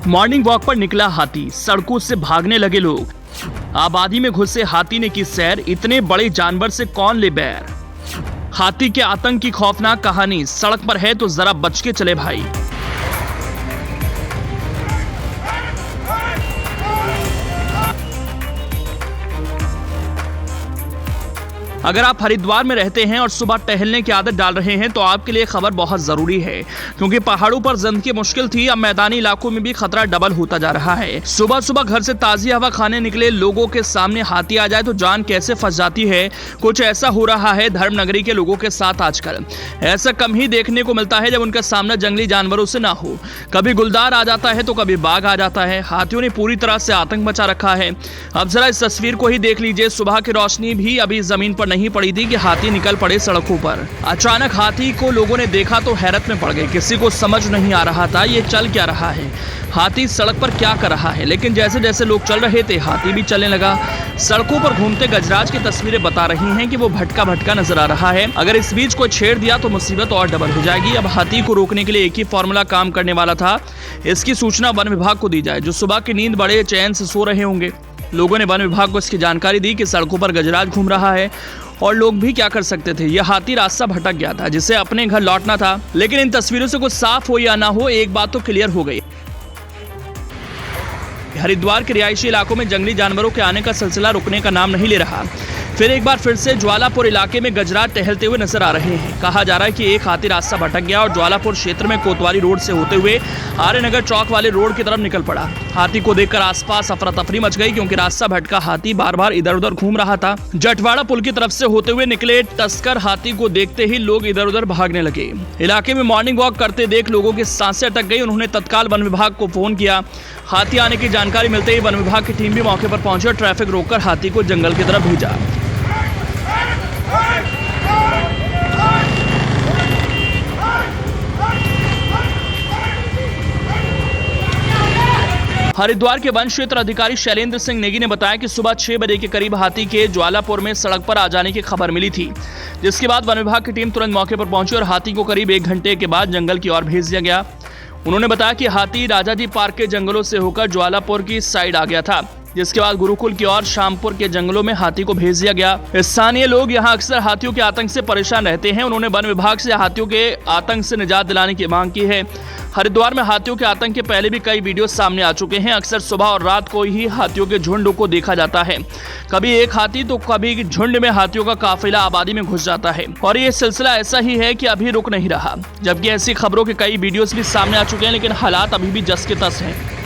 Morning walk पर निकला हाथी, सड़कों से भागने लगे लोग। आबादी में घुसे हाथी ने की सैर, इतने बड़े जानवर से कौन ले बैर। हाथी के आतंक की खौफनाक कहानी, सड़क पर है तो जरा बच के चले भाई। अगर आप हरिद्वार में रहते हैं और सुबह टहलने की आदत डाल रहे हैं तो आपके लिए खबर बहुत जरूरी है, क्योंकि पहाड़ों पर जिंदगी मुश्किल थी, अब मैदानी इलाकों में भी खतरा डबल होता जा रहा है। सुबह सुबह घर से ताजी हवा खाने निकले लोगों के सामने हाथी आ जाए तो जान कैसे फंस जाती है। कुछ ऐसा हो रहा है धर्मनगरी के लोगों के साथ आजकल। ऐसा कम ही देखने को मिलता है जब उनका सामना जंगली जानवरों से ना हो। कभी गुलदार आ जाता है तो कभी बाघ आ जाता है। हाथियों ने पूरी तरह से आतंक मचा रखा है। अब जरा इस तस्वीर को ही देख लीजिए। सुबह की रोशनी भी अभी जमीन पर नहीं पड़ी थी कि हाथी निकल पड़े सड़कों पर। अचानक हाथी को लोगों ने देखा तो हैरत में पड़ गए। किसी को समझ नहीं आ रहा था ये चल क्या रहा है, हाथी सड़क पर क्या कर रहा है। लेकिन जैसे जैसे लोग चल रहे थे हाथी भी चलने लगा। सड़कों पर घूमते गजराज की तस्वीरें बता रही हैं कि वो भटका भटका नजर आ रहा है। अगर इस बीच कोई छेड़ दिया तो मुसीबत और डबल हो जाएगी। अब हाथी को रोकने के लिए एक ही फॉर्मूला काम करने वाला था। इसकी सूचना वन विभाग को दी जाए, जो सुबह की नींद बड़े चैन से सो रहे होंगे। लोगों ने वन विभाग को इसकी जानकारी दी कि सड़कों पर गजराज घूम रहा है और लोग भी क्या कर सकते थे। यह हाथी रास्ता भटक गया था जिसे अपने घर लौटना था। लेकिन इन तस्वीरों से कुछ साफ हो या ना हो, एक बात तो क्लियर हो गई। हरिद्वार के रिहायशी इलाकों में जंगली जानवरों के आने का सिलसिला रुकने का नाम नहीं ले रहा। फिर से ज्वालापुर इलाके में गजराज टहलते हुए नजर आ रहे हैं। कहा जा रहा है कि एक हाथी रास्ता भटक गया और ज्वालापुर क्षेत्र में कोतवाली रोड से होते हुए आर्यनगर चौक वाले रोड की तरफ निकल पड़ा। हाथी को देखकर आसपास अफरा तफरी मच गई, क्योंकि रास्ता भटका हाथी बार बार इधर उधर घूम रहा था। जटवाड़ा पुल की तरफ से होते हुए निकले तस्कर हाथी को देखते ही लोग इधर उधर भागने लगे। इलाके में मॉर्निंग वॉक करते देख लोगों की सांसें अटक गई। उन्होंने तत्काल वन विभाग को फोन किया। हाथी आने की जानकारी मिलते ही वन विभाग की टीम भी मौके पर पहुंची और ट्रैफिक रोककर हाथी को जंगल की तरफ भेजा। हरिद्वार के वन क्षेत्र अधिकारी शैलेंद्र सिंह नेगी ने बताया कि सुबह 6 बजे के करीब हाथी के ज्वालापुर में सड़क पर आ जाने की खबर मिली थी, जिसके बाद वन विभाग की टीम तुरंत मौके पर पहुंची और हाथी को करीब 1 घंटे के बाद जंगल की ओर भेज दिया गया। उन्होंने बताया कि हाथी राजाजी पार्क के जंगलों से होकर ज्वालापुर की साइड आ गया था, जिसके बाद गुरुकुल की ओर शामपुर के जंगलों में हाथी को भेज दिया गया। स्थानीय लोग यहां अक्सर हाथियों के आतंक से परेशान रहते हैं। उन्होंने वन विभाग से हाथियों के आतंक से निजात दिलाने की मांग की है। हरिद्वार में हाथियों के आतंक के पहले भी कई वीडियो सामने आ चुके हैं। अक्सर सुबह और रात को ही हाथियों के झुंड को देखा जाता है। कभी एक हाथी तो कभी झुंड में हाथियों का काफिला आबादी में घुस जाता है और ये सिलसिला ऐसा ही है कि अभी रुक नहीं रहा। जबकि ऐसी खबरों के कई वीडियोस भी सामने आ चुके हैं, लेकिन हालात अभी भी जस के तस हैं।